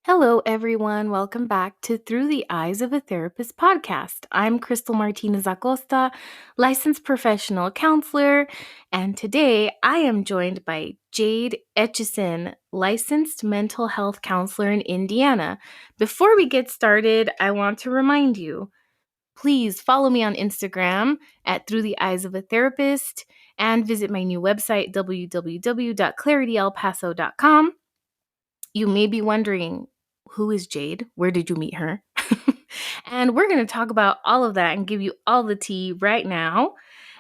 Hello, everyone. Welcome back to Through the Eyes of a Therapist podcast. I'm Crystal Martinez Acosta, licensed professional counselor, and today I am joined by Jade Eytcheson, licensed mental health counselor in Indiana. Before we get started, I want to remind you, please follow me on Instagram at Through the Eyes of a Therapist and visit my new website, www.claritylpaso.com. You may be wondering, who is Jade? Where did you meet her? And we're going to talk about all of that and give you all the tea right now.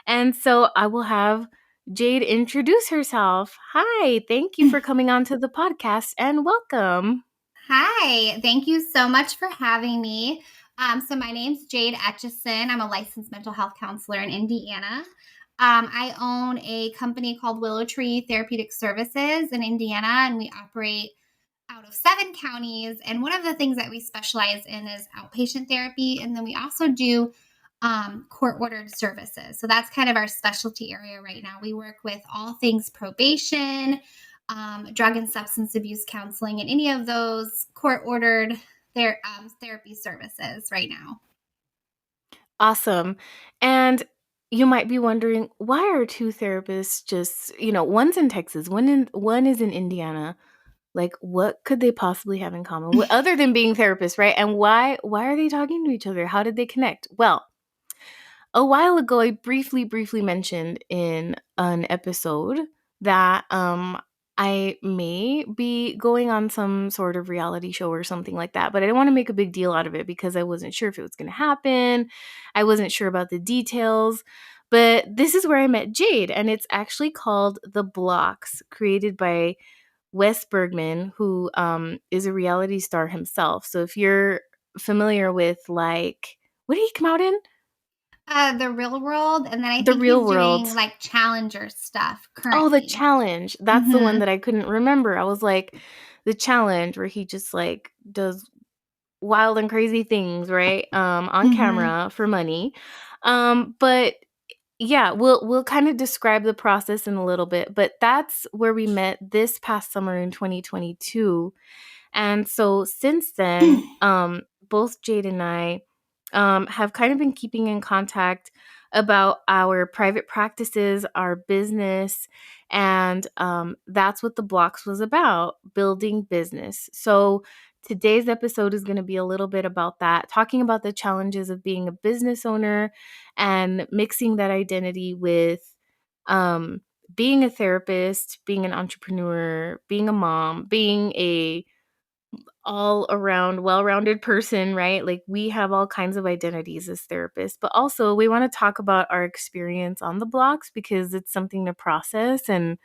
And so I will have Jade introduce herself. Hi, thank you for coming on to the podcast and welcome. Hi, thank you so much for having me. So my name's Jade Eytcheson. I'm a licensed mental health counselor in Indiana. I own a company called Willow Tree Therapeutic Services in Indiana, and we operate out of 7 counties. And one of the things that we specialize in is outpatient therapy, and then we also do court-ordered services. So that's kind of our specialty area right now. We work with all things probation, drug and substance abuse counseling, and any of those court-ordered therapy services right now. Awesome. And you might be wondering, why are two therapists just, one's in Texas, one is in Indiana. Like, what could they possibly have in common other than being therapists, right? And why are they talking to each other? How did they connect? Well, a while ago, I briefly mentioned in an episode that I may be going on some sort of reality show or something like that, but I didn't want to make a big deal out of it because I wasn't sure if it was going to happen. I wasn't sure about the details. But this is where I met Jade, and it's actually called The BLOX, created by Wes Bergman, who is a reality star himself. So if you're familiar with, like, what did he come out in? The Real World, and then I The think Real he's World. doing like Challenger stuff Oh, The currently. Challenge. That's the one Mm-hmm. that I couldn't remember. I was like, The Challenge, where he just like does wild and crazy things, right? On Mm-hmm. camera for money. But yeah, we'll kind of describe the process in a little bit, but that's where we met this past summer in 2022. And so since then, both Jade and I have kind of been keeping in contact about our private practices, our business, and that's what the BLOX was about, building business. So today's episode is going to be a little bit about that, talking about the challenges of being a business owner and mixing that identity with um, being a therapist, being an entrepreneur, being a mom, being a all around well-rounded person, right? Like, we have all kinds of identities as therapists, but also we want to talk about our experience on the blocks because it's something to process, and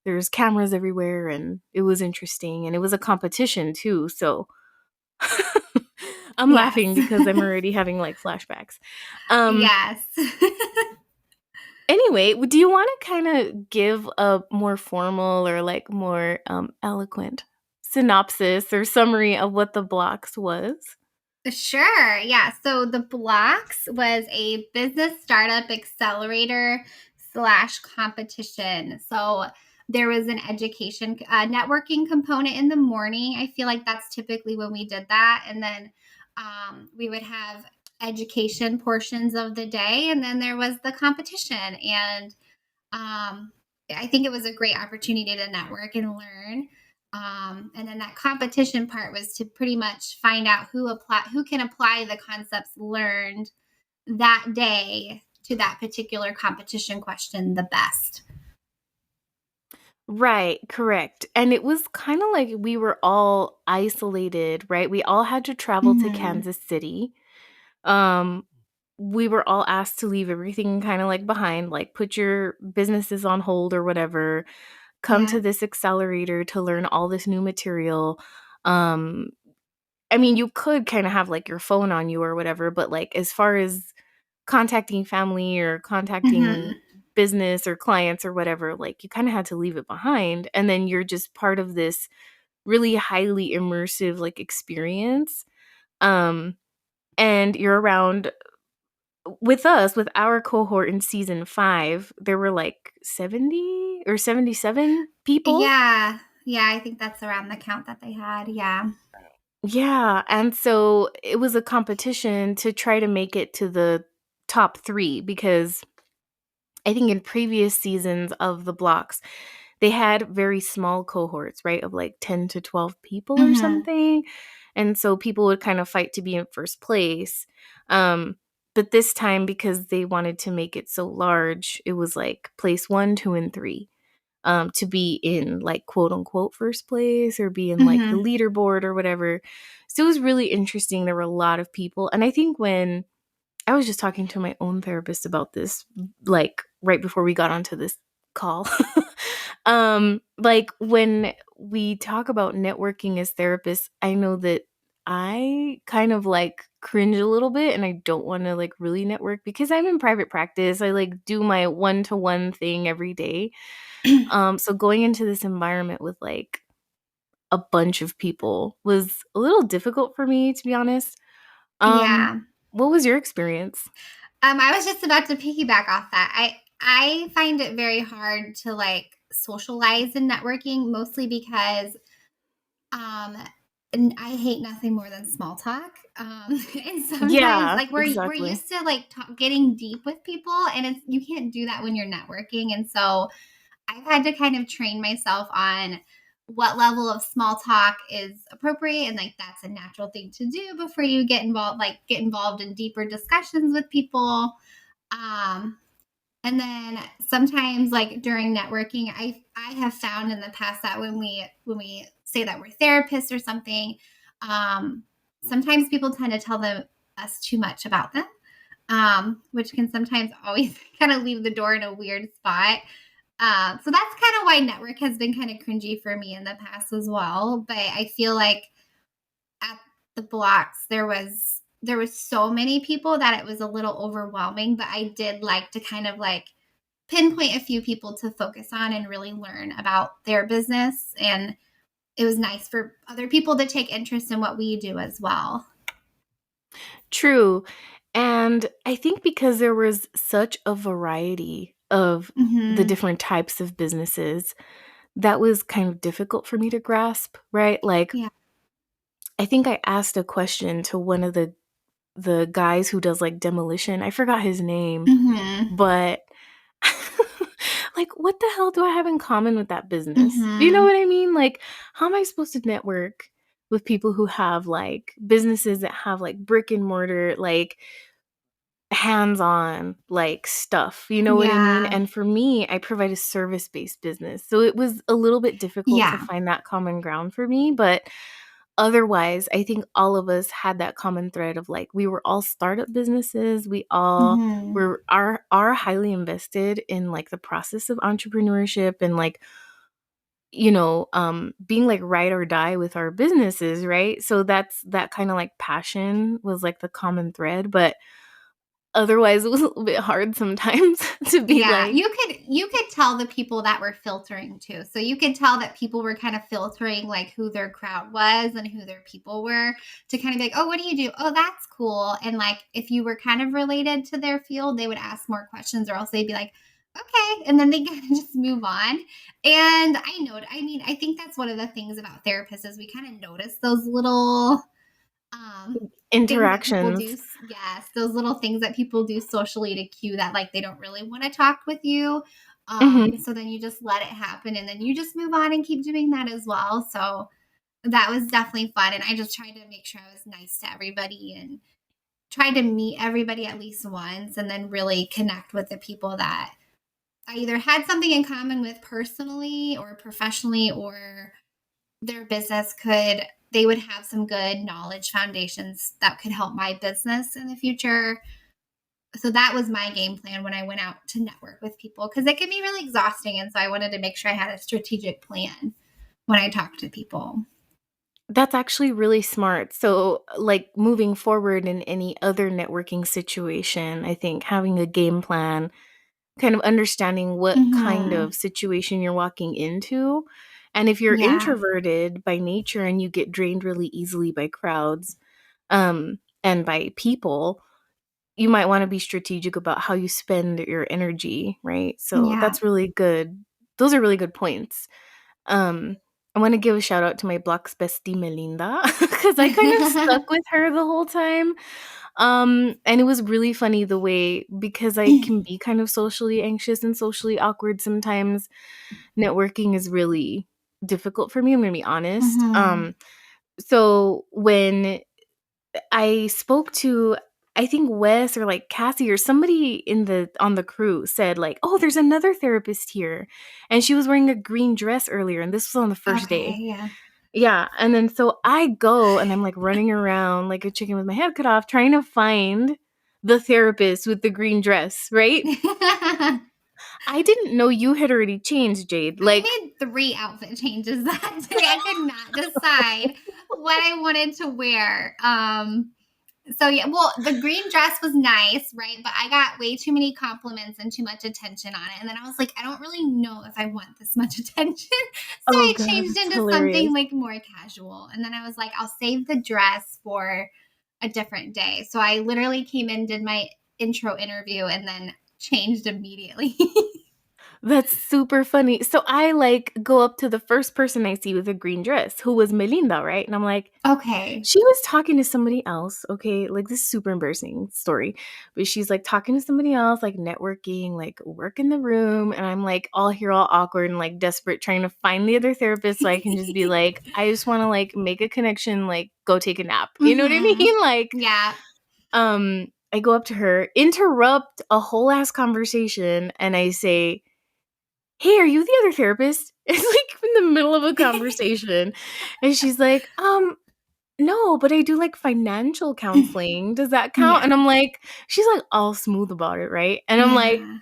there's cameras everywhere, and it was interesting, and it was a competition too. So I'm Yes. laughing because I'm already having like flashbacks. Um Yes. anyway, do you want to kind of give a more formal or like more eloquent synopsis or summary of what the blocks was? Sure. Yeah. So the BLOX was a business startup accelerator slash competition. So there was an education networking component in the morning. I feel like that's typically when we did that. And then we would have education portions of the day. And then there was the competition. And I think it was a great opportunity to network and learn. And then that competition part was to pretty much find out who can apply the concepts learned that day to that particular competition question the best. Right, correct. And it was kind of like we were all isolated, right? We all had to travel to Mm-hmm. Kansas City. Um, we were all asked to leave everything kind of like behind, like put your businesses on hold or whatever, come to Yeah. this accelerator to learn all this new material. Um, I mean, you could kind of have like your phone on you or whatever, but like as far as contacting family or Mm-hmm. contacting business or clients or whatever, like you kind of had to leave it behind. And then you're just part of this really highly immersive like experience. Um, and you're around with us, with our cohort in season 5, there were like 70 or 77 people. Yeah. Yeah, I think that's around the count that they had. Yeah. Yeah, and so it was a competition to try to make it to the top 3 because I think in previous seasons of the blocks, they had very small cohorts, right, of like 10 to 12 people or Hmm. something, and so people would kind of fight to be in first place, um, but this time, because they wanted to make it so large, it was like place 1, 2, and 3, to be in, like, quote, unquote, "first place" or be in, like, the Hmm. leaderboard or whatever, so it was really interesting, there were a lot of people, and I think when I was just talking to my own therapist about this, like, right before we got onto this call. Like, when we talk about networking as therapists, I know that I kind of, like, cringe a little bit, and I don't wanna, like, really network because I'm in private practice, I, like, do my one-to-one thing every day. So going into this environment with, like, a bunch of people was a little difficult for me, to be honest. Um, Yeah. what was your experience? I was just about to piggyback off that. I find it very hard to like socialize in networking, mostly because um and I hate nothing more than small talk. And sometimes Yeah, like we're exactly. used to like getting deep with people, and it's you can't do that when you're networking. And so I've had to kind of train myself on what level of small talk is appropriate, and like that's a natural thing to do before you get involved in deeper discussions with people. um and then sometimes like during networking, I have found in the past that when we say that we're therapists or something, um sometimes people tend to tell them us too much about them, which can sometimes always kind of leave the door in a weird spot. So that's kind of why network has been kind of cringy for me in the past as well. But I feel like at the blocks there was so many people that it was a little overwhelming. But I did like to kind of like pinpoint a few people to focus on and really learn about their business. And it was nice for other people to take interest in what we do as well. True. And I think because there was such a variety of the Hmm. different types of businesses, that was kind of difficult for me to grasp, right? Like, Yeah. I think I asked a question to one of the guys who does like demolition. I forgot his name, Hmm. but like, what the hell do I have in common with that business? You know Hmm. what I mean? Like, how am I supposed to network with people who have like businesses that have like brick and mortar, like hands-on, like, stuff, you know what I mean? Yeah. And for me, I provide a service-based business, so it was a little bit difficult to Yeah. find that common ground for me, but otherwise, I think all of us had that common thread of, like, we were all startup businesses, we all Hmm. are highly invested in, like, the process of entrepreneurship and, like, being, like, ride or die with our businesses, right? So that's that kinda, like, passion was, like, the common thread, but otherwise, it was a little bit hard sometimes to be Yeah, like you could tell the people that were filtering too. So you could tell that people were kind of filtering like who their crowd was and who their people were, to kind of be like, "Oh, what do you do? Oh, that's cool." And like if you were kind of related to their field, they would ask more questions, or else they'd be like, "Okay," and then they kind of just move on. And I mean, I think that's one of the things about therapists is we kind of notice those little um things that people do. interactions. Yes, those little things that people do socially to cue that like they don't really want to talk with you. Mhm. And so then you just let it happen, and then you just move on and keep doing that as well. So that was definitely fun, and I just tried to make sure I was nice to everybody and tried to meet everybody at least once, and then really connect with the people that I either had something in common with personally or professionally, or their business could they would have some good knowledge foundations that could help my business in the future. So that was my game plan when I went out to network with people, because it can be really exhausting. And so I wanted to make sure I had a strategic plan when I talked to people. That's actually really smart. So, like, moving forward in any other networking situation, I think having a game plan, kind of understanding what kind Hmm. of situation you're walking into, and if you're Yeah. introverted by nature and you get drained really easily by crowds, and by people, you might wanna be strategic about how you spend your energy, right? So Yeah. that's really good. Those are really good points. Um, I want to give a shout out to my BLOX bestie Melinda because I kind of stuck with her the whole time. And it was really funny the way, because I can be kind of socially anxious and socially awkward sometimes, networking is really difficult for me, I'm gonna be honest. Mhm. So when I spoke to, I think Wes or like Cassie or somebody in the on the crew said like, "Oh, there's another therapist here." And she was wearing a green dress earlier, and this was on the first Okay, day. yeah. Yeah, and then so I go and I'm like running around like a chicken with my head cut off trying to find the therapist with the green dress, right? I didn't know you had already changed, Jade. I Like, made 3 outfit changes that day. I could not decide what I wanted to wear. So yeah, well, the green dress was nice, right? But I got way too many compliments and too much attention on it. And then I was like, I don't really know if I want this much attention. So oh I god, changed that's into something hilarious. like more casual. And then I was like, I'll save the dress for a different day. So I literally came in, did my intro interview, and then changed immediately. That's super funny. So I like go up to the first person I see with a green dress, who was Melinda, right? And I'm like, Okay. she was talking to somebody else. Okay, like this is super embarrassing story, but she's like talking to somebody else, like networking, like work in the room, and I'm like all here, all awkward and like desperate, trying to find the other therapist so I can just be like, I just want to like make a connection, like go take a nap. You know what I Mhm. mean? Like, Yeah. I go up to her, interrupt a whole ass conversation, and I say, "Hey, are you the other therapist?" It's like in the middle of a conversation. And she's like, no, but I do like financial counseling. Does that count?" Yeah. And I'm like, she's like all smooth about it, right? And I'm like, Yeah.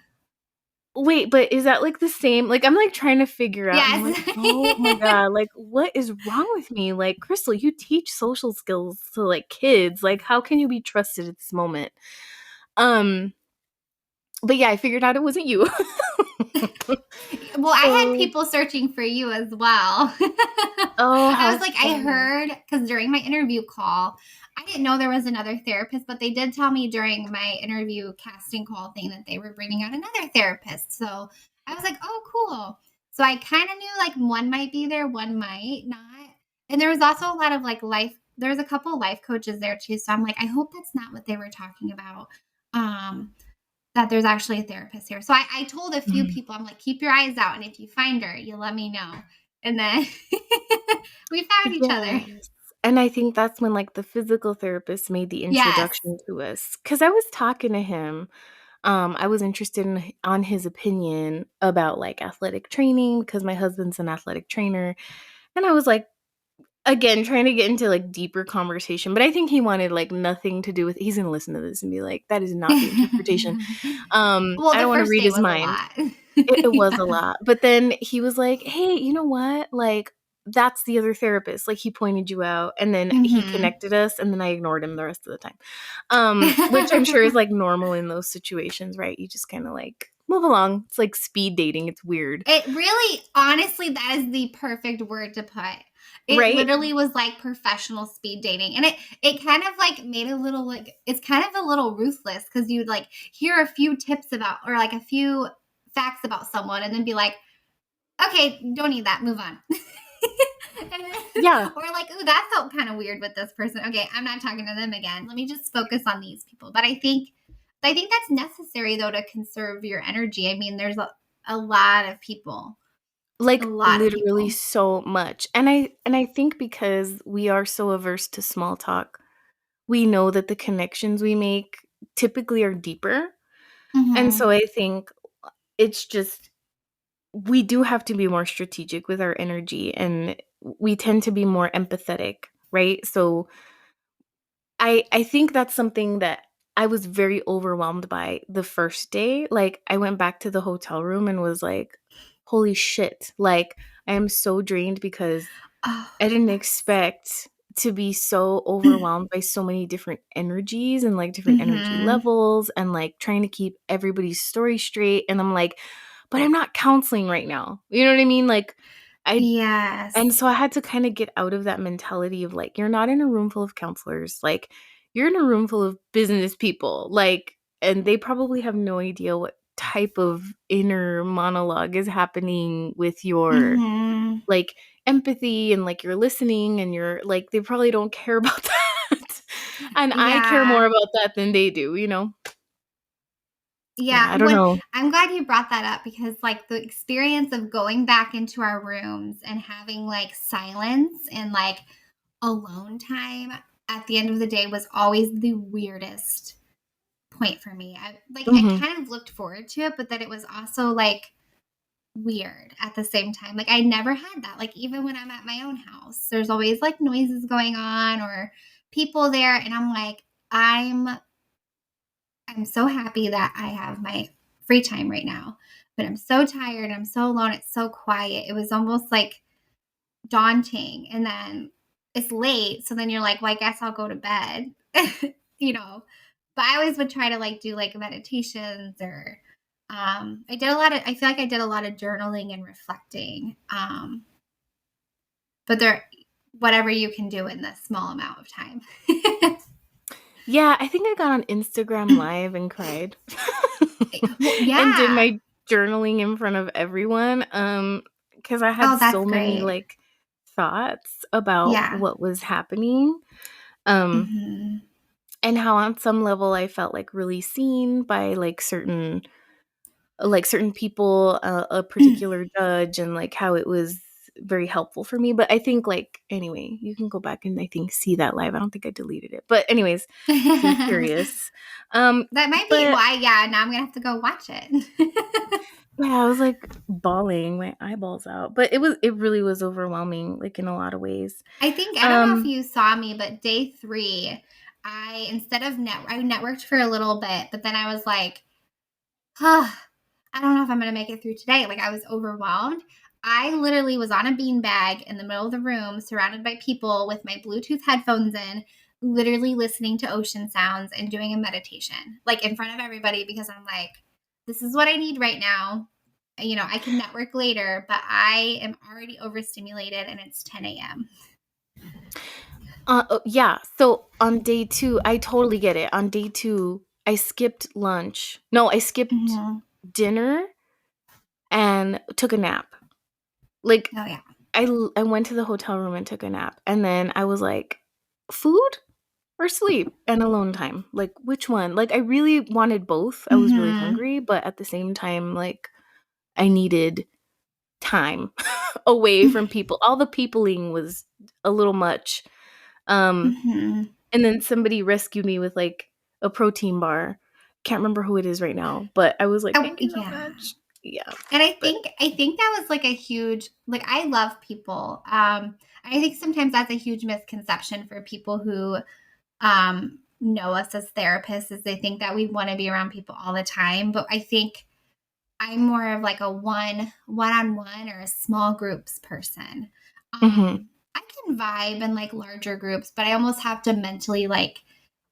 wait, but is that like the same? Like, I'm like trying to figure out, and I'm Yes. like, oh my God, like, what is wrong with me? Like, Crystal, you teach social skills to like kids. Like, how can you be trusted at this moment? Um, but yeah, I figured out it wasn't you. Well, I had So, people searching for you as well. oh, I how was like, I funny. heard because during my interview call, I didn't know there was another therapist, but they did tell me during my interview casting call thing that they were bringing out another therapist. So I was like, oh, cool. So I kind of knew like one might be there, one might not. And there was also a lot of like there was a couple of life coaches there too. So I'm like, I hope that's not what they were talking about. Um, that there's actually a therapist here. So I told a few Mhm. people, I'm like, keep your eyes out. And if you find her, you let me know. And then we found each other. Yes. And I think that's when, like, the physical therapist made the Yes. introduction to us. Because I was talking to him, I was interested in on his opinion about, like, athletic training because my husband's an athletic trainer, and I was, like, again, trying to get into, like, deeper conversation, but I think he wanted, like, nothing to do with he's gonna listen to this and be like, "That is not the interpretation." Well, I the don't wanna first read day his was a mind. lot. It was Yeah. a lot, but then he was like, "Hey, you know what? Like, that's the other therapist." Like, he pointed you out, and then he Hmm. connected us, and then I ignored him the rest of the time. Which I'm sure is, like, normal in those situations, right? You just kinda, like, move along. It's like speed dating, it's weird. It really, honestly, that is the perfect word to put. It Right? literally was like professional speed dating. And it kind of like made a little like it's kind of a little ruthless because you'd like hear a few tips about or like a few facts about someone and then be like, okay, don't need that, move on. And then, Yeah. or like, ooh, that felt kind of weird with this person. Okay, I'm not talking to them again. Let me just focus on these people. But I think that's necessary though to conserve your energy. I mean, there's a lot of people. A Like, lot of literally people. so much. And I think because we are so averse to small talk, we know that the connections we make typically are deeper. And so Mhm. I think it's just we do have to be more strategic with our energy, and we tend to be more empathetic, right? So I think that's something that I was very overwhelmed by the first day. Like, I went back to the hotel room and was like, holy shit, like, I am so drained because Oh, I didn't yes. expect to be so overwhelmed by so many different energies and like different energy Mhm. levels and like trying to keep everybody's story straight. And I'm like, but I'm not counseling right now. You know what I mean? Like, I, and Yes. so I had to kind of get out of that mentality of like, you're not in a room full of counselors. Like, you're in a room full of business people. Like, and they probably have no idea what type of inner monologue is happening with your Mhm. like empathy and like you're listening and you're like they probably don't care about that. And I care Yeah. more about that than they do, you know? Yeah, Yeah, I don't know. I'm glad you brought that up because, like, the experience of going back into our rooms and having, like, silence and, like, alone time at the end of the day was always the weirdest point for me. I Mhm. kind of looked forward to it, but that it was also, like, weird at the same time. Like, I never had that. Like, even when I'm at my own house, there's always, like, noises going on or people there, and I'm like, I'm so happy that I have my free time right now, but I'm so tired. I'm so alone. It's so quiet. It was almost like daunting. And then it's late. So then you're like, well, I guess I'll go to bed, you know. But I always would try to like do like meditations or I feel like I did a lot of journaling and reflecting. But there, whatever you can do in this small amount of time. Yeah, I think I got on Instagram Live and cried. Well, And did yeah. my journaling in front of everyone, because I had Oh, so that's many, great. like, thoughts about Yeah. what was happening, um, Hmm. and how on some level I felt, like, really seen by, like, certain people, a particular judge, and, like, how it was very helpful for me, but I think, like anyway, you can go back and I think see that live. I don't think I deleted it, but anyways, if you're curious. Um, That might be but why, yeah, now I'm gonna have to go watch it. yeah, I was, like, bawling my eyeballs out, but it really was overwhelming, like, in a lot of ways. I don't know if Um you saw me, but day 3, I networked for a little bit, but then I was like, "Huh, I don't know if I'm gonna make it through today." Like, I was overwhelmed. I literally was on a beanbag in the middle of the room, surrounded by people with my Bluetooth headphones in, literally listening to ocean sounds and doing a meditation, like, in front of everybody because I'm like, "This is what I need right now." You know, I can network later, but I am already overstimulated and it's 10 a.m. Yeah, so on day 2, I totally get it. On day 2, I skipped lunch. No, I skipped Mhm. dinner and took a nap. Like, Oh, yeah. I went to the hotel room and took a nap, and then I was like, "Food or sleep and alone time? Like, which one?" Like, I really wanted both. I was really Mhm. hungry, but at the same time, like, I needed time away from people. All the peopling was a little much. Um, Mhm. and then somebody rescued me with, like, a protein bar. Can't remember who it is right now, but I was like, Oh, "Thank you so yeah. much." Yeah, And but I think that was like a huge like I love people. I think sometimes that's a huge misconception for people who know us as therapists is they think that we want to be around people all the time. But I think I'm more of like a one-on-one or a small groups person. mhm, I can vibe in like larger groups, but I almost have to mentally like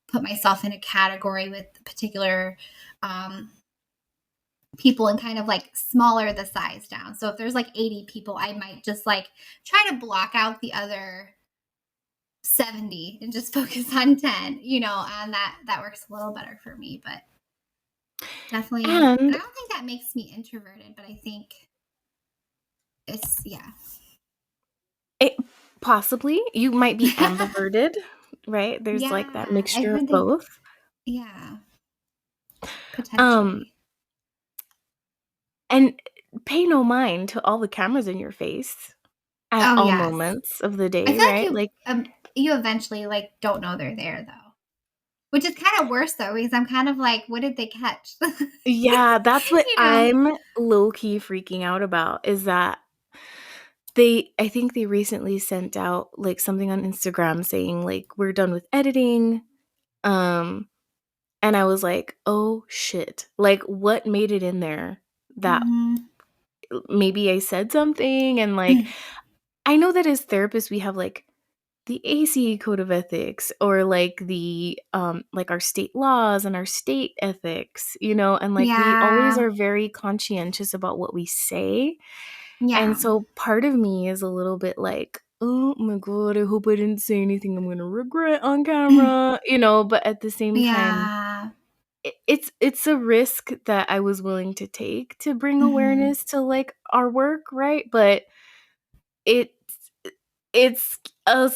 put myself in a category with particular um people and kind of like smaller the size down. So if there's like 80 people, I might just like try to block out the other 70 and just focus on 10, you know, and that works a little better for me, but definitely and and I don't think that makes me introverted, but I think it's yeah. it possibly, you might be ambiverted, right? There's, like, that Yeah, I mixture of heard they both. yeah, Um, potentially. and pay no mind to all the cameras in your face at Oh, all yes. moments of the I day, feel like right? Like you eventually like don't know they're there though. Which is kind of worse though, because I'm kind of like, what did they catch? yeah, that's what you know? I'm low-key freaking out about, is that I think they recently sent out, like, something on Instagram saying, like, "We're done with editing," um, and I was like, "Oh, shit." Like, what made it in there that Mhm. maybe I said something and, like I know that as therapists, we have, like, the ACA code of ethics or, like, like, our state laws and our state ethics, you know, and, like, we always Yeah. are very conscientious about what we say, and Yeah. so part of me is a little bit like, "Oh my god, I hope I didn't say anything I'm gonna regret on camera," you know, but at the same time, Yeah. it's a risk that I was willing to take to bring Mhm. awareness to, like, our work, right? But it's it's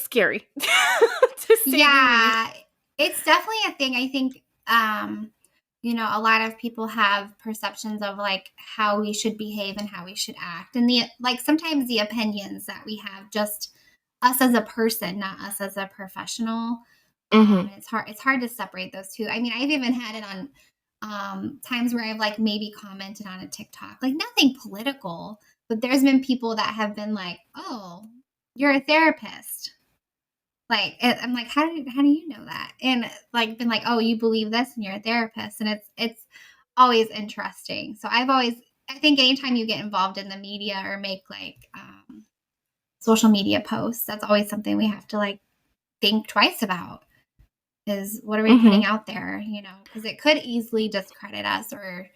scary to say the least. Yeah, it's definitely a thing. I think, a lot of people have perceptions of like how we should behave and how we should act. And sometimes the opinions that we have, just us as a person, not us as a professional. Mhm. It's hard to separate those two. I mean, I've even had it on times where I've like maybe commented on a TikTok, like nothing political, but there's been people that have been like, "Oh, you're a therapist." Like, I'm like, how do you know that? And like been like, "Oh, you believe this and you're a therapist." And it's always interesting. So I think anytime you get involved in the media or make like social media posts, that's always something we have to like think twice about, is what are we putting Mhm. out there, because it could easily discredit us or,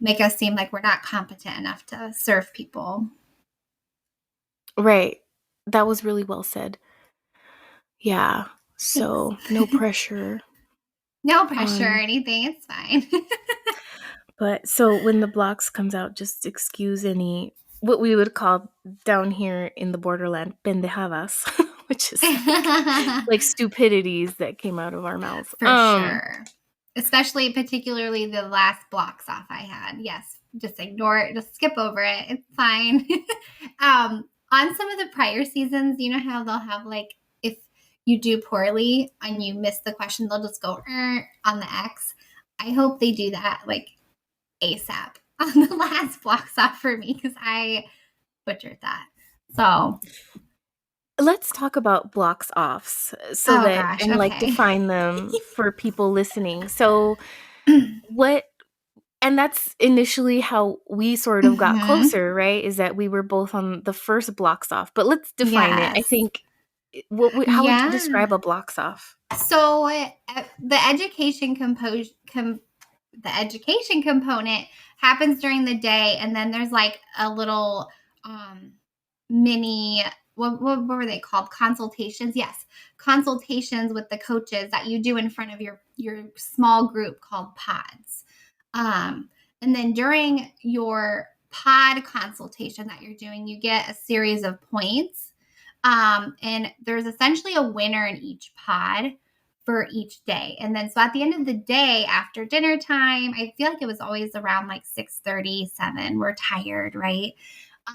make us seem like we're not competent enough to serve people. Right. That was really well said. Yeah. Thanks. So, no pressure No pressure or on anything. It's fine. but so when the blocks comes out, just excuse any what we would call down here in the borderland pendejadas, which is like stupidities that came out of our mouths. For sure. Especially, particularly the last blocks off I had. Yes, just ignore it. Just skip over it. It's fine. On some of the prior seasons, you know how they'll have like, if you do poorly and you miss the question, they'll just go on the X. I hope they do that like ASAP on the last blocks off for me, because I butchered that. So, Let's talk about blocks offs so oh that gosh, and like okay. define them for people listening. So what and that's initially how we sort of got hmm closer, right? Is that we were both on the first blocks off. But let's define it. I Yes. think how would you Yeah. describe a blocks off? So the the education component happens during the day, and then there's like a little um, mini. What were they called? Consultations. Yes, consultations with the coaches that you do in front of your small group called pods. Um, and then during your pod consultation that you're doing, you get a series of points. And there's essentially a winner in each pod for each day. And then so at the end of the day, after dinner time, I feel like it was always around like 6:37. We're tired, right?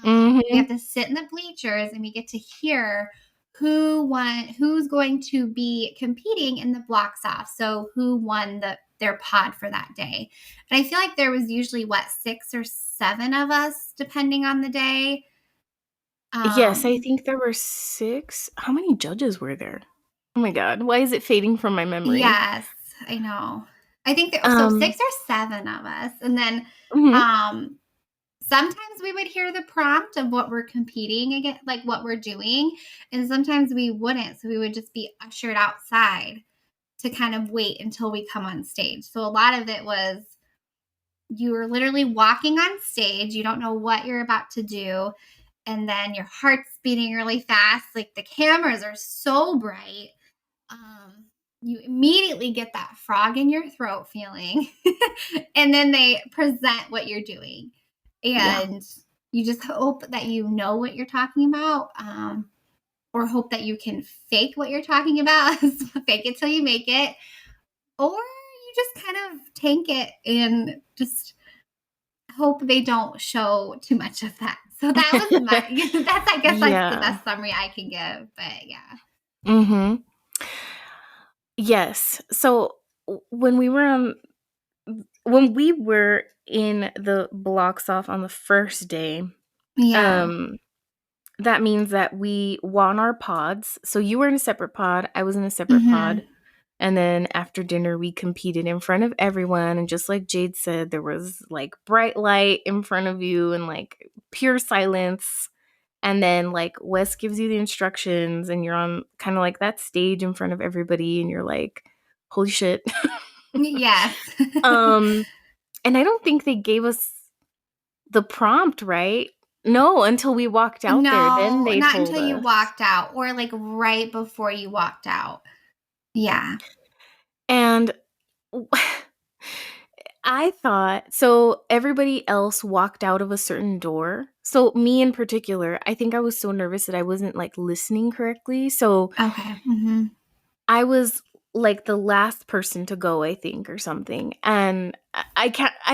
We Mhm. have to sit in the bleachers and we get to hear who's going to be competing in the blocks off. So who won their pod for that day. And I feel like there was usually what, 6 or 7 of us, depending on the day. Yes, I Um, think there were 6. How many judges were there? Oh my god, why is it fading from my memory? Yes, I know. I think so Um, 6 or 7 of us, and then, mhm. um, sometimes we would hear the prompt of what we're competing against, like, what we're doing, and sometimes we wouldn't, so we would just be ushered outside to kind of wait until we come on stage. So a lot of it was you were literally walking on stage, you don't know what you're about to do, and then your heart's beating really fast, like, the cameras are so bright, um, you immediately get that frog in your throat feeling. And then they present what you're doing. Yeah. And you just hope that you know what you're talking about, or hope that you can fake what you're talking about, fake it till you make it, or you just kind of tank it and just hope they don't show too much of that. So that was my, I guess that's the Yeah. best summary I can give. But yeah. Mhm. Yes. So, when we were in the blocks off on the first day, Yeah. um, that means that we won our pods. So you were in a separate pod, I was in a separate pod, hmm and then after dinner, we competed in front of everyone, and just like Jade said, there was, like, bright light in front of you and, like, pure silence, and then, like, Wes gives you the instructions, and you're on kinda like that stage in front of everybody, and you're like, "Holy shit." Yes. Um, and I don't think they gave us the prompt, right? No, until we walked out there, then No, they not told until you us. walked out, or like right before you walked out. Yeah. And I thought so everybody else walked out of a certain door. So me in particular, I think I was so nervous that I wasn't like listening correctly. So Okay. Mm-hmm. I was like the last person to go, I think, or something. And I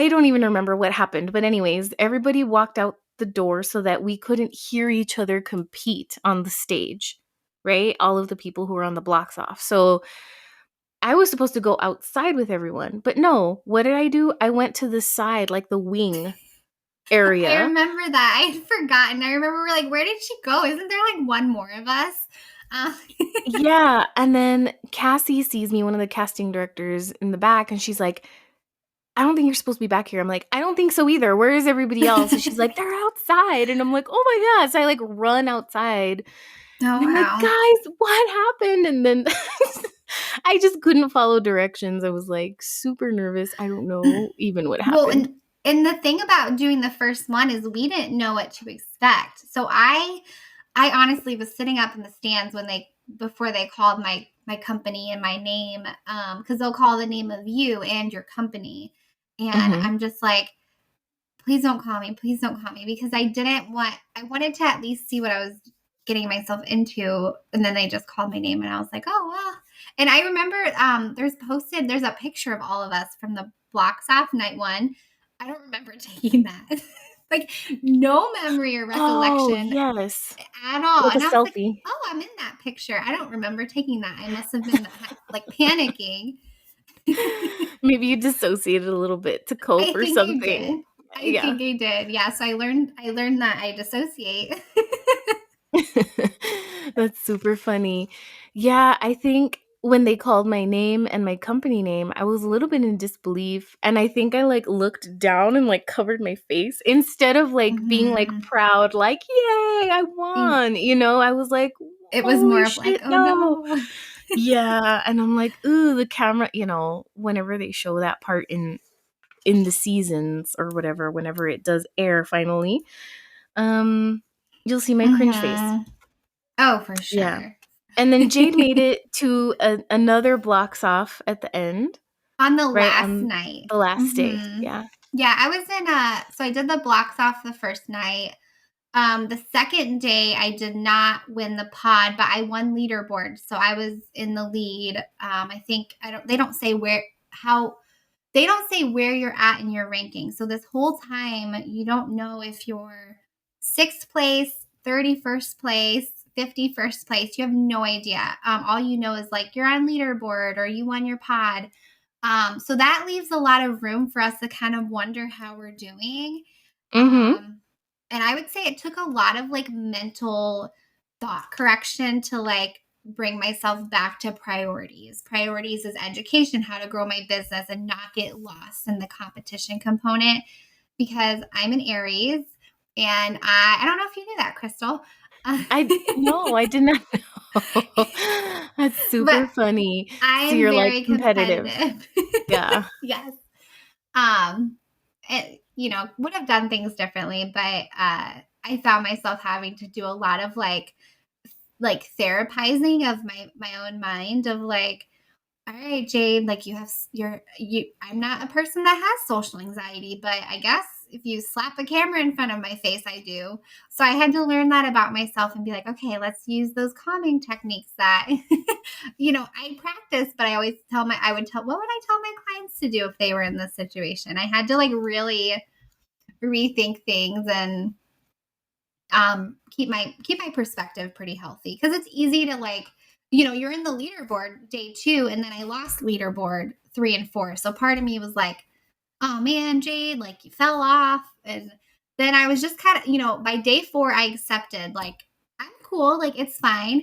don't even remember what happened. But anyways, everybody walked out the door so that we couldn't hear each other compete on the stage, right? All of the people who were on the blocks off. So I was supposed to go outside with everyone. But no, what did I do? I went to the side, like the wing I area. remember that. I had forgotten. I remember we're like, where did she go? Isn't there like one more of us? Uh, Yeah. And then Cassie sees me, one of the casting directors, in the back, and she's like, I don't think you're supposed to be back here. I'm like, I don't think so either. Where is everybody else? And she's like, they're outside. And I'm like, oh my God. So I like run outside oh and I'm like, wow. guys, what happened? And then I just couldn't follow directions. I was like super nervous. I don't know even what Well, happened. and the thing about doing the first one is we didn't know what to expect. So I honestly was sitting up in the stands when they before they called my company and my name, because they'll call the name of you and your company, and Hmm. I'm just like, please don't call me, please don't call me, because I wanted to at least see what I was getting myself into, and then they just called my name, and I was like, oh well. And I remember there's a picture of all of us from the blocks off night one. I don't remember taking that. Like no memory or Oh, recollection yes. at all. Like a And I was like, selfie. oh, I'm in that picture. I don't remember taking that. I must have been like panicking. Maybe you dissociated a little bit to cope I or think I something. did. I Yeah. think I did. Yes, I learned that I dissociate. That's super funny. Yeah, I think when they called my name and my company name, I was a little bit in disbelief. And I think I like looked down and like covered my face instead of like being like Mhm. proud, like, yay, I won. I was like, It was more holy of like, shit, oh no. no. Yeah. And I'm like, ooh, the camera, whenever they show that part in the seasons or whatever, whenever it does air finally, um, you'll see my cringe face. Mhm. Oh, for Yeah. sure. And then Jade made it to another blocks off at the end, On the right? last On night. the last day. Mhm. Yeah. Yeah, I was in so I did the blocks off the first night. The second day I did not win the pod, but I won leaderboard. So I was in the lead. I think I don't they don't say how they don't say where you're at in your ranking. So this whole time you don't know if you're sixth place, 31st place, 51st place. You have no idea. All you know is like you're on leaderboard or you won your pod. So that leaves a lot of room for us to kind of wonder how we're doing. Mhm. And I would say it took a lot of like mental thought correction to like bring myself back to priorities. Priorities is education, how to grow my business and not get lost in the competition component, because I'm an Aries and I don't know if you knew that, Crystal. I no, I did not know. That's But super funny. I So am you're, like, very competitive. competitive. Yeah. Yes. Um, would have done things differently, but I found myself having to do a lot of like therapizing of my own mind of like, all right, Jade, like I'm not a person that has social anxiety, but I guess if you slap a camera in front of my face, I do. So I had to learn that about myself and be like, okay, let's use those calming techniques that, I practice, but what would I tell my clients to do if they were in this situation? I had to like really rethink things and keep my perspective pretty healthy, because it's easy to like, you're in the leaderboard day 2 and then I lost leaderboard 3 and 4, so part of me was like, oh man, Jade, like you fell off. And then I was just kind of, by day 4 I accepted like I'm cool, like it's fine.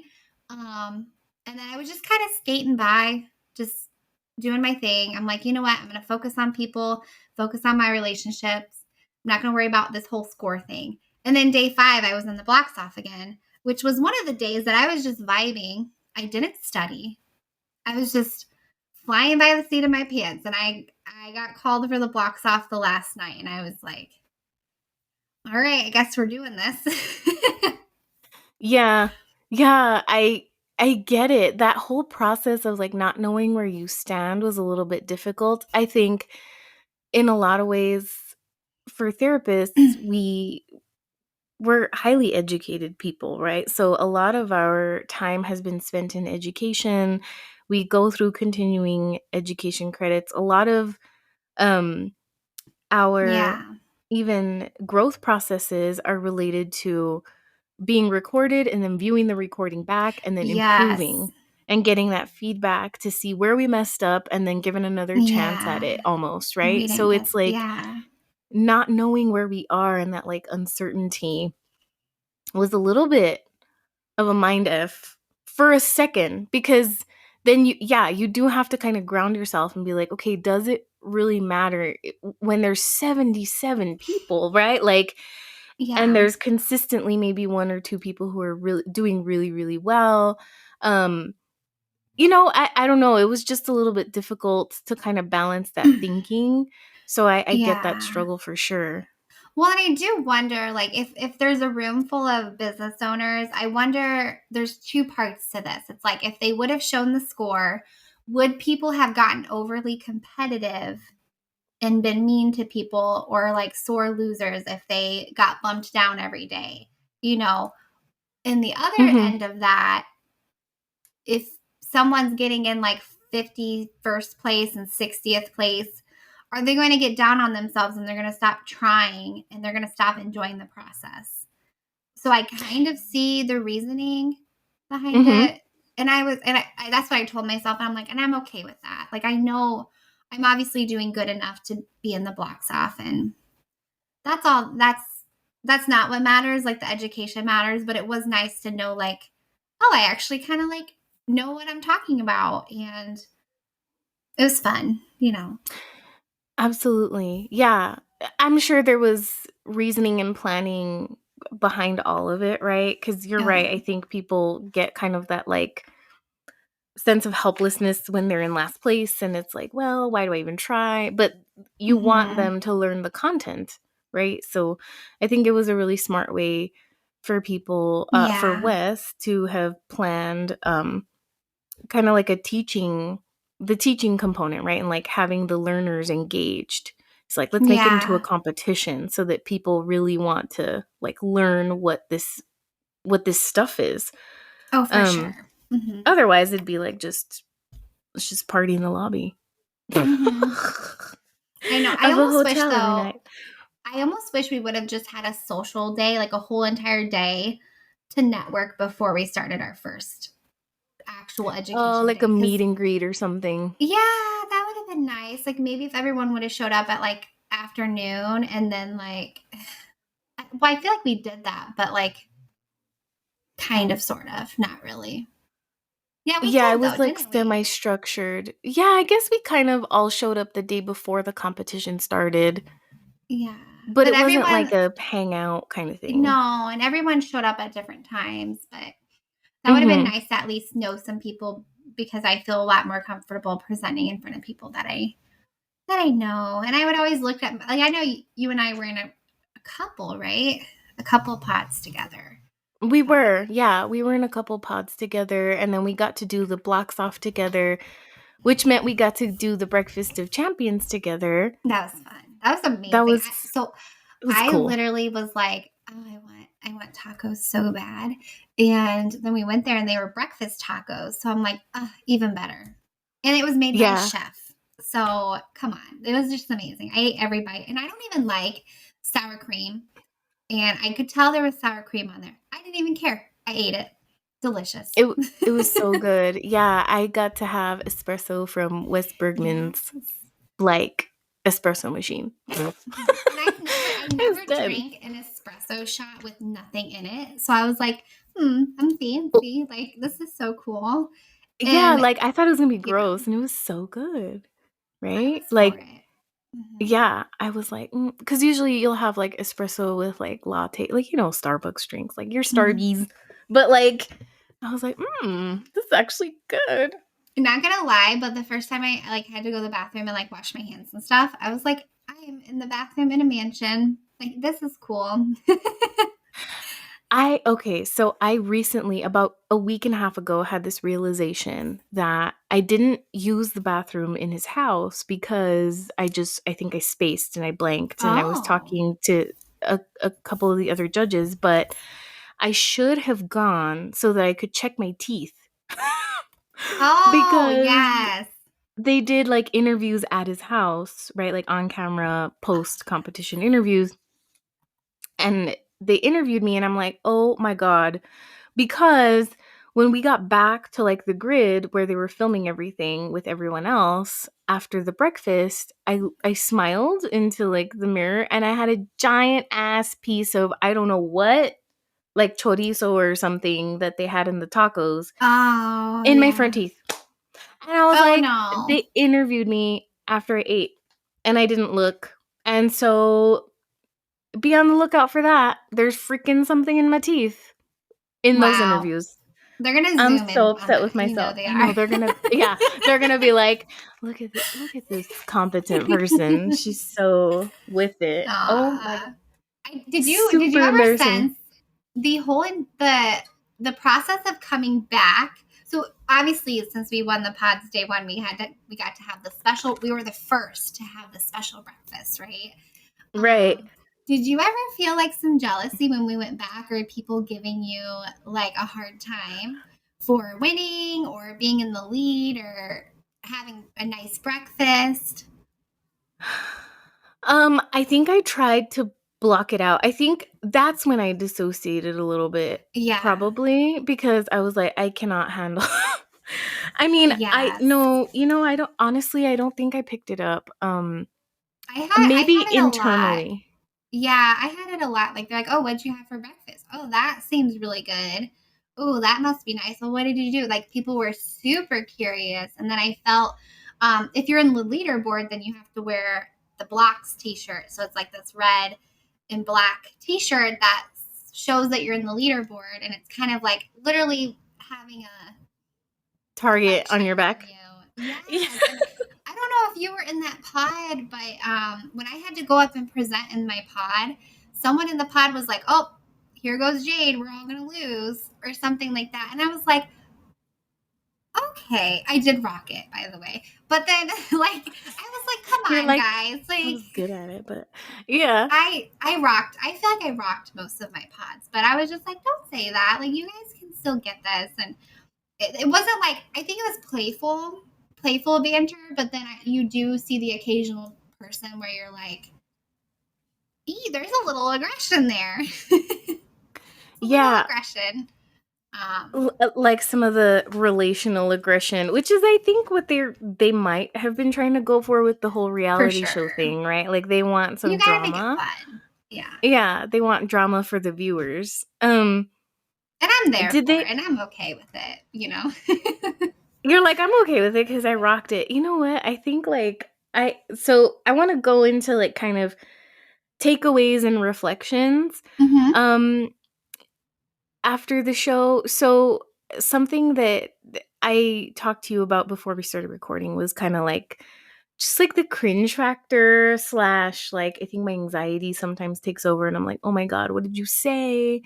And then I was just kind of skating by, just doing my thing. I'm like, you know what, I'm going to focus on people, focus on my relationships. I'm not going to worry about this whole score thing. And then day 5 I was in the blocks off again, which was one of the days that I was just vibing. I didn't study. I was just flying by the seat of my pants, and I got called for the blocks off the last night, and I was like, all right, I guess we're doing this. Yeah. Yeah, I get it. That whole process of, like, not knowing where you stand was a little bit difficult. I think in a lot of ways, for therapists, we're highly educated people, right? So a lot of our time has been spent in education. We go through continuing education credits. A lot of um, our Yeah. even growth processes are related to being recorded and then viewing the recording back and then Yes. improving and getting that feedback to see where we messed up and then given another chance at Yeah. it almost, We right? didn't So get, it's like yeah. not knowing where we are and that like uncertainty was a little bit of a mind F for a second because then you do have to kind of ground yourself and be like, okay, does it really matter when there's 77 people, right? Like, and Yeah. there's consistently maybe one or two people who are really doing really, really well. Um, I don't know. It was just a little bit difficult to kind of balance that thinking. So I get that Yeah. struggle for sure. Well, and I do wonder, like, if there's a room full of business owners, I wonder there's two parts to this. It's like if they would have shown the score, would people have gotten overly competitive and been mean to people or like sore losers if they got bumped down every day? You know, in the other Hmm. end of that, if someone's getting in like 51st place and 60th place, are they going to get down on themselves and they're going to stop trying and they're going to stop enjoying the process? So I kind of see the reasoning behind Hmm. it. And I that's what I told myself. And I'm like, and I'm okay with that. Like, I know I'm obviously doing good enough to be in the blocks off. And that's all. That's not what matters. Like, the education matters. But it was nice to know, like, oh, I actually kind of like know what I'm talking about. And it was fun. Absolutely. Yeah. I'm sure there was reasoning and planning behind all of it, right? Because you're Oh, right. yeah. I think people get kind of that like sense of helplessness when they're in last place. And it's like, well, why do I even try? But you want Hmm. them to learn the content, right? So I think it was a really smart way for people, for Yeah. Wes to have planned kind of like the teaching component, right? And like having the learners engaged. It's like, let's make it into a Yeah. competition so that people really want to like learn what this stuff is. Oh, for Um, sure. Hmm. Otherwise it'd be like just let's just party in the lobby of Hmm. I know. a hotel every night. I almost wish we would have just had a social day, like a whole entire day to network before we started our first actual Oh, education like a day. meet Cause and greet or something. yeah, that would have been nice. Like, maybe if everyone would have showed up at like afternoon and then like, well, I feel like we did that, but like kind of, sort of, not really. Yeah, we Yeah, it did though, was like didn't we? semi-structured. Yeah, I guess we kind of all showed up the day before the competition started, Yeah. but But it wasn't like everyone, a hangout kind of thing. no, and everyone showed up at different times. But that would have been Mhm. nice to at least know some people because I feel a lot more comfortable presenting in front of people that I know. And I would always look at, like, I know you and I were in a couple, right? A couple pods together. We But were. Yeah, we were in a couple pods together and then we got to do the blocks off together, which meant we got to do the breakfast of champions together. that was fun. That was That amazing. was So it was I cool. literally was like, oh, I want tacos so bad. And then we went there and they were breakfast tacos. So I'm like, even better. And it was made by a Yeah. chef. So come on. It was just amazing. I ate every bite. And I don't even like sour cream. And I could tell there was sour cream on there. I didn't even care. I ate it. Delicious. It was so good. Yeah, I got to have espresso from West Bergman's Yes. like espresso machine. Mhm. And I I was never dead. drank an espresso shot with nothing in it. So I was like, I'm fancy. Like, this is so cool. Yeah, And like I thought it was gonna be yeah, gross, and it was so good, I right? was for Like, it. Hmm. yeah, I was like, because usually you'll have like espresso with like latte, like Starbucks drinks, like your Hmm. Starbies, but like I was like, this is actually good. Not gonna lie, but the first time I like had to go to the bathroom and like wash my hands and stuff, I was like, I am in the bathroom in a mansion. Like, this is cool. So I recently, about a week and a half ago, had this realization that I didn't use the bathroom in his house because I think I spaced and I blanked and I was Oh. talking to a couple of the other judges, but I should have gone so that I could check my teeth. Oh, Because yes. they did like interviews at his house, right? Like on camera, post competition interviews. And they interviewed me, and I'm like, oh my God. Because when we got back to like the grid where they were filming everything with everyone else after the breakfast, I smiled into like the mirror and I had a giant ass piece of I don't know what, like chorizo or something that they had in the tacos Oh, in my front yeah. teeth. And I was Oh, like, no. they interviewed me after I ate and I didn't look. And so be on the lookout for that. There's freaking something in my teeth in those Wow. interviews. They're gonna I'm zoom so in on upset with that. You know myself. they I know are. they're gonna, yeah, they're gonna be like, look at this competent person. She's so with it. Oh my God, Aw. Did you super ever embarrassing. sense the whole the process of coming back? So obviously, since we won the pods day one, we got to have the special. We were the first to have the special breakfast, right? Right. Did you ever feel like some jealousy when we went back, or people giving you like a hard time for winning or being in the lead or having a nice breakfast? I think I tried to block it out. I think that's when I dissociated a little bit, Yeah. probably because I was like, I cannot handle. I mean, I Yes. no, I don't honestly, I don't think I picked it up. I Maybe had it a lot. internally. Yeah, I had it a lot. Like they're like, "Oh, what'd you have for breakfast? Oh, that seems really good. Oh, that must be nice. Well, what did you do?" Like people were super curious, and then I felt if you're in the leaderboard, then you have to wear the BLOX T-shirt. So it's like this red and black T-shirt that shows that you're in the leaderboard, and it's kind of like literally having a Target on reflection your on back. you. Yeah. Yes, and I don't know if you were in that pod, but when I had to go up and present in my pod, someone in the pod was like, "Oh, here goes Jade. We're all gonna lose," or something like that, and I was like, "Okay." I did rock it, by the way, but then like I was like, "Come You're on, like, guys!" I Like was good at it, but yeah. I rocked. I feel like I rocked most of my pods, but I was just like, "Don't say that. Like you guys can still get this," and it wasn't like I think it was playful banter, but then you do see the occasional person where you're like, there's a little aggression there. It's a little Yeah, aggression. like some of the relational aggression, which is I think what they might have been trying to go for with the whole For reality show sure. thing, right? Like they want You some gotta make it drama. fun. Yeah. Yeah, they want drama for the viewers. And I'm there Did for they it, and I'm okay with it, you know? You're like, "I'm okay with it because I rocked it." You know what? I think like I want to go into like kind of takeaways and reflections. Mm-hmm. Um after the show. So something that I talked to you about before we started recording was kind of like just like the cringe factor slash like I think my anxiety sometimes takes over and I'm like, oh my God, what did you say?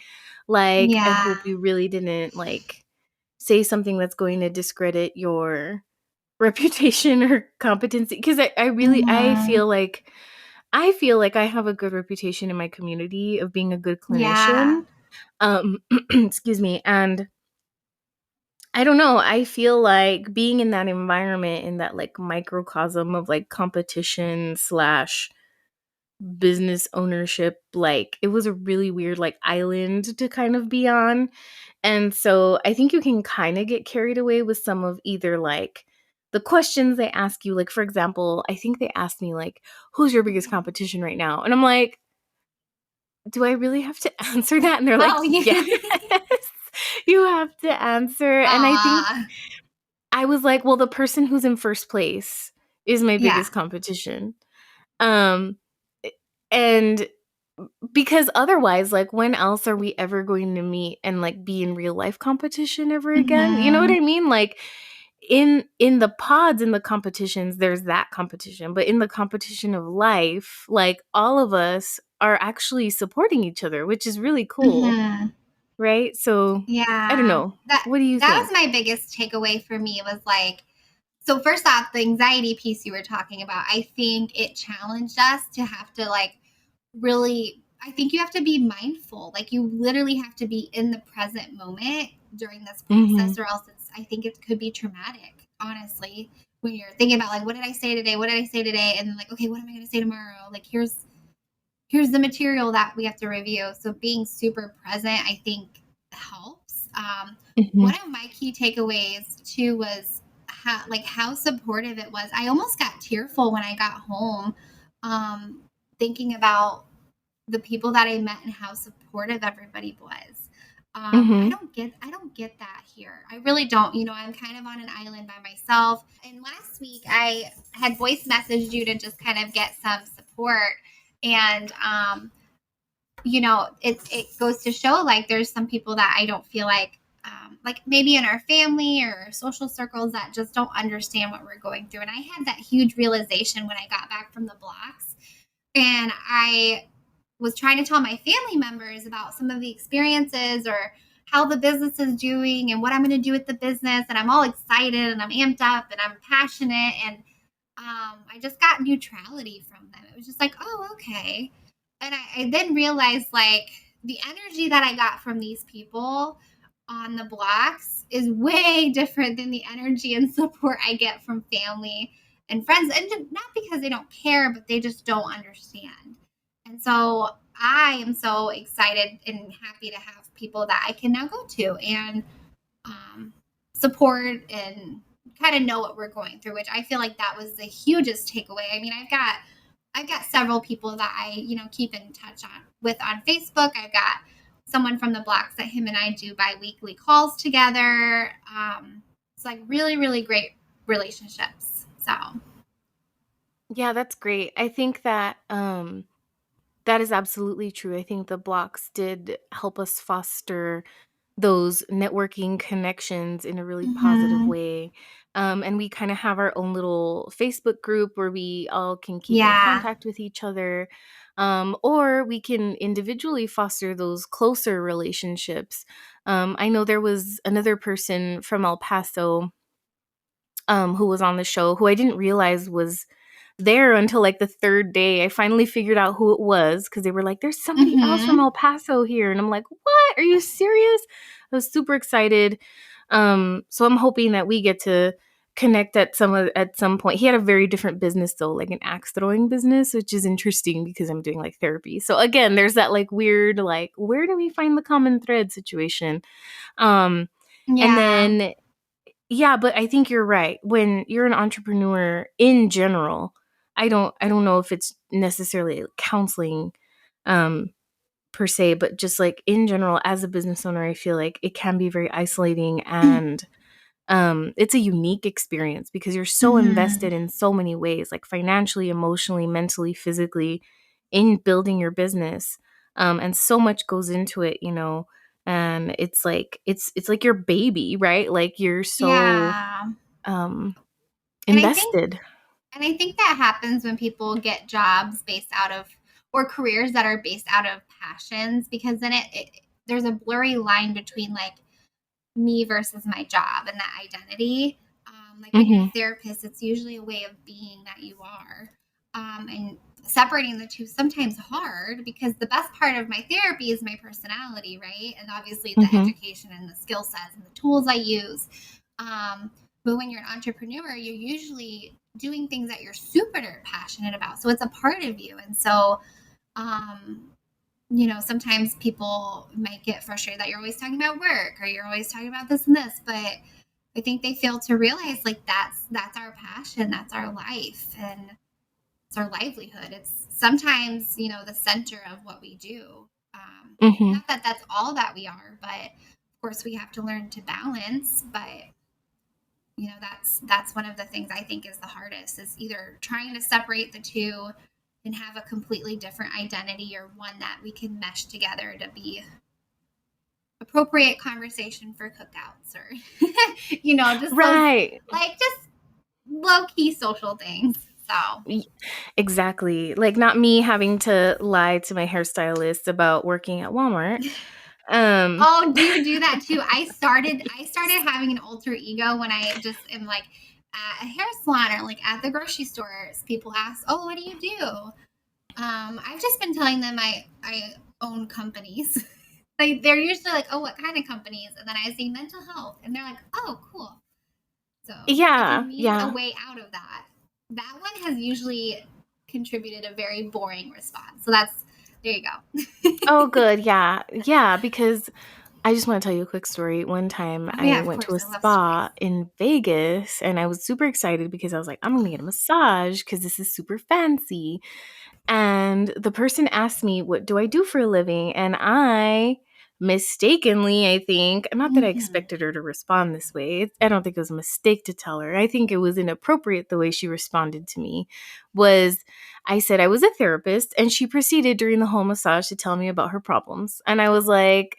Like, I Yeah. hope you really didn't like say something that's going to discredit your reputation or competency. Cause I really Mm-hmm. I feel like I have a good reputation in my community of being a good clinician. Yeah. Um excuse me. And I don't know. I feel like being in that environment, in that like microcosm of like competition slash business ownership, like it was a really weird like island to kind of be on. And so I think you can kind of get carried away with some of either like the questions they ask you. Like, for example, I think they asked me, like, who's your biggest competition right now? And I'm like, do I really have to answer that? And they're like, Oh, yes, yeah. you have to answer. And I think Aw. I was like, well, the person who's in first place is my Yeah. biggest competition. Um and because otherwise, like when else are we ever going to meet and like be in real life competition ever again? You know what Mm-hmm. I mean? Like in the pods in the competitions there's that competition, but in the competition of life, like all of us are actually supporting each other, which is really cool. Mm-hmm. right? So I don't Yeah. know. That What do you that was think? my biggest takeaway for me was like, so first off, the anxiety piece you were talking about, I think it challenged us to have to like really, I think you have to be mindful. Like you literally have to be in the present moment during this Hmm. process, or else I think it could be traumatic, honestly. When you're thinking about like, what did I say today? What did I say today? And then like, okay, what am I going to say tomorrow? Like, here's the material that we have to review. So being super present, I think helps. Hmm. One of my key takeaways too was how supportive it was. I almost got tearful when I got home, thinking about the people that I met and how supportive everybody was. Hmm. I don't get that here. I really don't. You know, I'm kind of on an island by myself. And last week I had voice messaged you to just kind of get some support. And you know, it goes to show like there's some people that I don't feel like maybe in our family or social circles that just don't understand what we're going through. And I had that huge realization when I got back from the blocks, and I was trying to tell my family members about some of the experiences or how the business is doing and what I'm going to do with the business. And I'm all excited and I'm amped up and I'm passionate. And I just got neutrality from them. It was just like, oh, okay. And I then realized like the energy that I got from these people on the blocks is way different than the energy and support I get from family and friends. And not because they don't care, but they just don't understand. And so I am so excited and happy to have people that I can now go to and um, support and kind of know what we're going through, which I feel like that was the hugest takeaway. I mean, I've got several people that I, you know, keep in touch on Facebook. I've got someone from the blocks that him and I do bi-weekly calls together. It's like really, really great relationships. So Yeah, that's great. I think that that is absolutely true. I think the blocks did help us foster those networking connections in a really positive mhm. way. And we kind of have our own little Facebook group where we all can keep in Yeah. contact with each other. Or we can individually foster those closer relationships. I know there was another person from El Paso who was on the show who I didn't realize was there until like the third day. I finally figured out who it was because they were like, there's somebody else from Mhm. El Paso here. And I'm like, what? Are you serious? I was super excited. So I'm hoping that we get to connect at some point. He had a very different business though, like an axe throwing business, which is interesting because I'm doing like therapy. So again, there's that like weird, like, where do we find the common thread situation? Um, and Yeah. then yeah, but I think you're right. When you're an entrepreneur in general, I don't know if it's necessarily counseling um per se, but just like in general as a business owner, I feel like it can be very isolating and it's a unique experience because you're so Mhm. invested in so many ways, like financially, emotionally, mentally, physically in building your business. And so much goes into it, you know. And it's like your baby, right? Like you're so Yeah. um, And I think invested. And I think that happens when people get jobs based out of, or careers that are based out of passions, because then there's a blurry line between like me versus my job and that identity. Like when you're a Mhm. therapist, it's usually a way of being that you are. And separating the two sometimes hard because the best part of my therapy is my personality, right? And obviously the Mhm. education and the skill sets and the tools I use. Um, but when you're an entrepreneur, you're usually doing things that you're super passionate about. So it's a part of you. And so, um, you know, sometimes people might get frustrated that you're always talking about work or you're always talking about this and this, but I think they fail to realize like that's our passion, that's our life, and it's our livelihood. It's sometimes, you know, the center of what we do. Mhm. Not that that's all that we are, but of course we have to learn to balance. But you know, that's one of the things I think is the hardest is either trying to separate the two and have a completely different identity or one that we can mesh together to be appropriate conversation for cookouts or you know, just those Right. like just low key social things. So Y- Exactly. Like not me having to lie to my hairstylist about working at Walmart. Um, Oh, do you do that too? I started having an alter ego when I just am like at a hair salon or like at the grocery store. People ask, "Oh, what do you do?" I've just been telling them I own companies. They're usually like, "Oh, what kind of companies?" And then I say mental health, and they're like, "Oh, cool." So if you yeah, need a yeah. way out of that, that one has usually contributed a very boring response. So that's there you Oh, go. good. Yeah. Yeah, because I just want to tell you a quick story. One time Oh I yeah, of went to course. a I love stories. spa in Vegas and I was super excited because I was like, I'm going to get a massage because this is super fancy. And the person asked me, "What do I do for a living?" And I mistakenly, I think, not that I Hmm. expected her to respond this way. I don't think it was a mistake to tell her. I think it was inappropriate the way she responded to me. Was I said I was a therapist, and she proceeded during the whole massage to tell me about her problems. And I was like,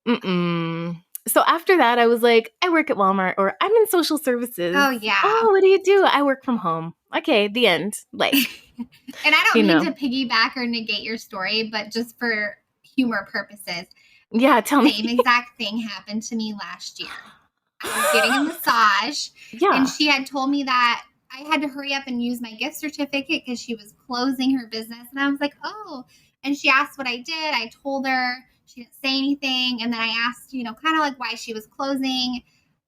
mm-mm. So after that, I was like, I work at Walmart or I'm in social services. Oh yeah. Oh, what do you do? I work from home. Okay, the end. Like, And I don't you mean know, to piggyback or negate your story, but just for humor purposes, yeah, tell me. same exact thing happened to me last year. I was getting a massage, and Yeah. she had told me that I had to hurry up and use my gift certificate because she was closing her business. And I was like, oh. And she asked what I did. I told her. She didn't say anything. And then I asked, kind of like why she was closing.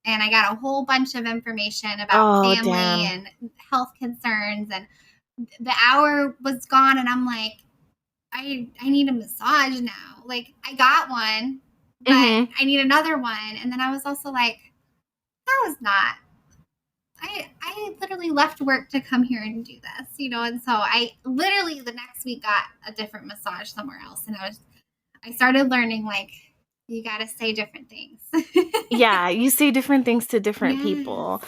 And I got a whole bunch of information about Oh, family damn. and health concerns. And the hour was gone. And I'm like, I need a massage now. Like, I got one, but Mhm. I need another one. And then I was also like, that was not I literally left work to come here and do this. And so I literally the next week got a different massage somewhere else, and I started learning like you got to say different things. Yeah, you say different things to different Yes. people.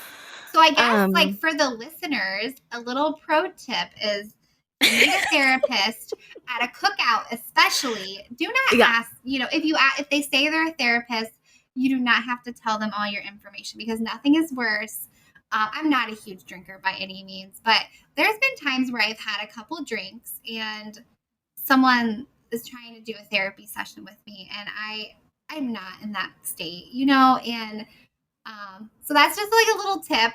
So I guess like Um, for the listeners, a little pro tip is if you meet a therapist at a cookout, especially, do not yeah. ask, if they say they're a therapist, you do not have to tell them all your information because nothing is worse. I'm not a huge drinker by any means, but there's been times where I've had a couple drinks and someone is trying to do a therapy session with me and I'm not in that state. And so that's just like a little tip.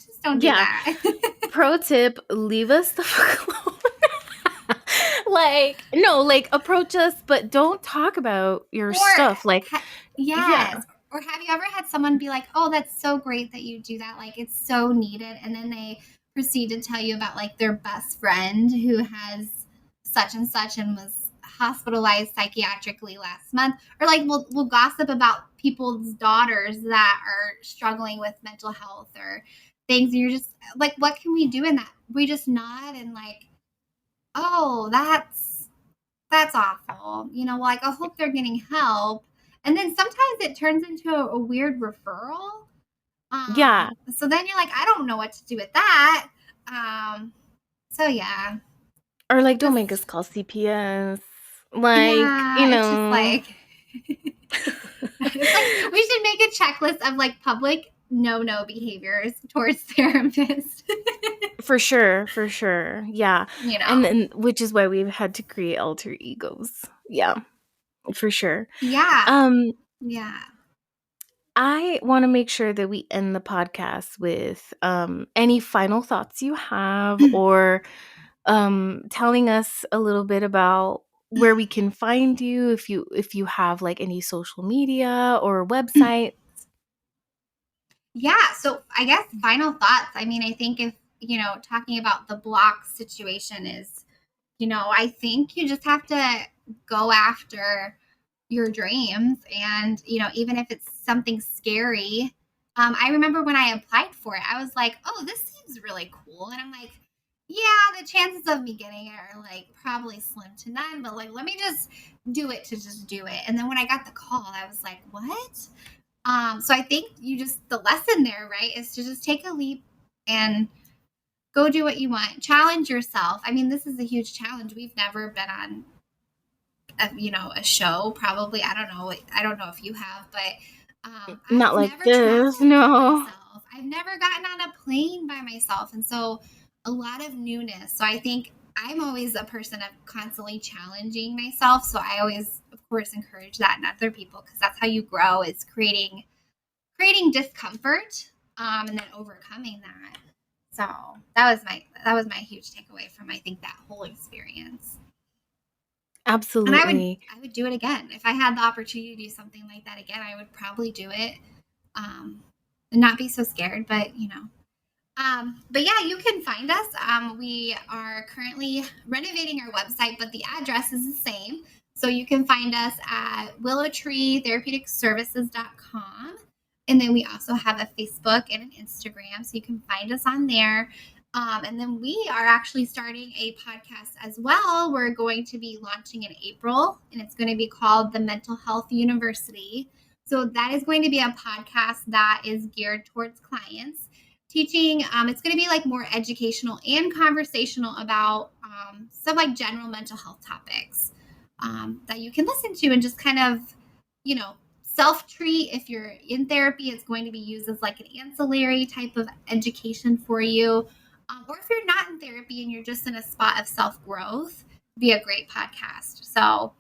Just don't do Yeah. that. Pro tip, leave us the fuck alone. Like, no, like approach us, but don't talk about your Or stuff. Like, yeah. yes. Or have you ever had someone be like, "Oh, that's so great that you do that. Like it's so needed." And then they proceed to tell you about like their best friend who has such and such and was hospitalized psychiatrically last month. Or like we'll gossip about people's daughters that are struggling with mental health or things. And you're just like, what can we do in that? We just nod and like, "Oh, that's awful." Like, I hope they're getting help. And then sometimes it turns into a weird referral. Yeah. So then you're like, I don't know what to do with that. So yeah, Or like, don't make us just, call CPS. Like, yeah, it's just like, it's like we should make a checklist of like public no behaviors towards therapists. For sure, for sure. Yeah. you And know, then which is why we've had to create alter egos. Yeah, for sure. yeah, Um, yeah. I want to make sure that we end the podcast with any final thoughts you have or telling us a little bit about where we can find you if you have like any social media or website. Yeah. So I guess final thoughts. I mean, I think if, talking about the block situation is, I think you just have to go after your dreams. And, even if it's something scary, I remember when I applied for it, I was like, oh, this seems really cool. And I'm like, yeah, the chances of me getting it are like probably slim to none, but like, let me just do it to just do it. And then when I got the call, I was like, what? So I think the lesson there, right, is to just take a leap and go do what you want. Challenge yourself. I mean, this is a huge challenge. We've never been on a show, probably. I don't know if you have, but Not I've like never this, traveled by no. myself. I've never gotten on a plane by myself. And so a lot of newness. So I think I'm always a person of constantly challenging myself. So I always, of course encourage that in other people, because that's how you grow, is creating discomfort, and then overcoming that. So that was my huge takeaway from, I think, that whole experience. And Absolutely. I would do it again. If I had the opportunity to do something like that again, I would probably do it. And not be so scared, but but yeah, you can find us. We are currently renovating our website, but the address is the same. So you can find us at willowtreetherapeuticservices.com. And then we also have a Facebook and an Instagram, so you can find us on there. And then we are actually starting a podcast as well. We're going to be launching in April, and it's going to be called The Mental Health University. So that is going to be a podcast that is geared towards clients teaching. It's going to be like more educational and conversational about some like general mental health topics that you can listen to and just kind of, self-treat. If you're in therapy, it's going to be used as like an ancillary type of education for you. Or if you're not in therapy and you're just in a spot of self-growth, be a great podcast. So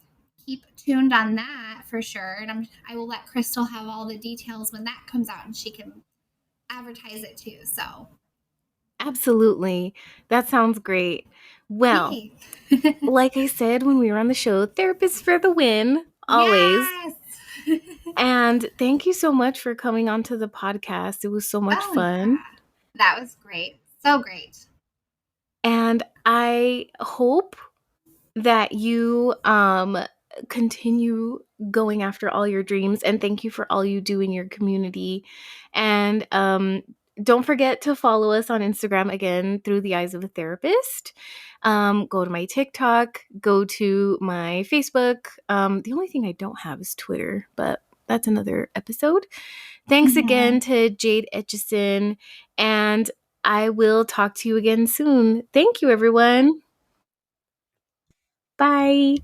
keep tuned on that for sure. And I will let Crystal have all the details when that comes out, and she can advertise it too. So Absolutely. That sounds great. Well, yay. like I said when we were on the show, therapists for the win, always. Yes. And thank you so much for coming onto the podcast. It was so much Oh yeah, fun. that was great. So great. And I hope that you continue going after all your dreams, and thank you for all you do in your community. And don't forget to follow us on Instagram, again, through the eyes of a therapist. Go to my TikTok, go to my Facebook. The only thing I don't have is Twitter, but that's another episode. Thanks again to Jade Eytcheson, and I will talk to you again soon. Thank you, everyone. Bye.